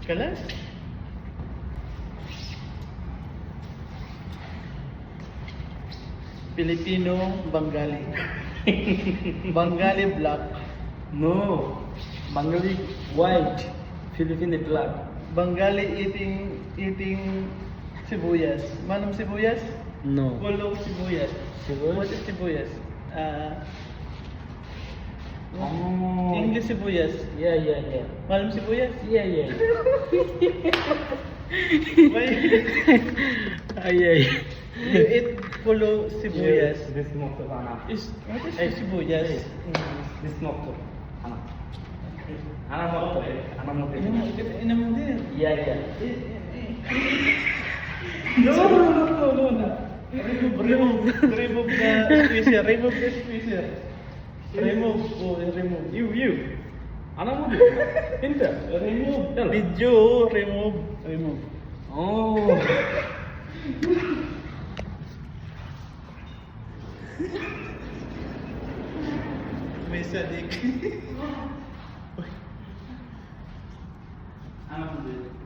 Kalas? Filipino, Bengali. Bengali black. No. Bengali white. Philippine black. Bengali eating sibuyas. Manam sibuyas? No. Pulo sibuyas. Sibuyas? What is sibuyas? Oh. English sibuyas. Yeah. Malam sibuyas? Yeah. Why? Yeah. You eat pulo sibuyas. This mokto anak. What is sibuyas? This mokto anak. Anak mokto. Anak mokto. Inam din. Yeah. No. Remove the squeezer. Remove the squeezer. Remove. Oh, remove. You. Anak mokto. Hinta. Remove. Tell. Video. Remove. Oh. May sadik. Anak mokto.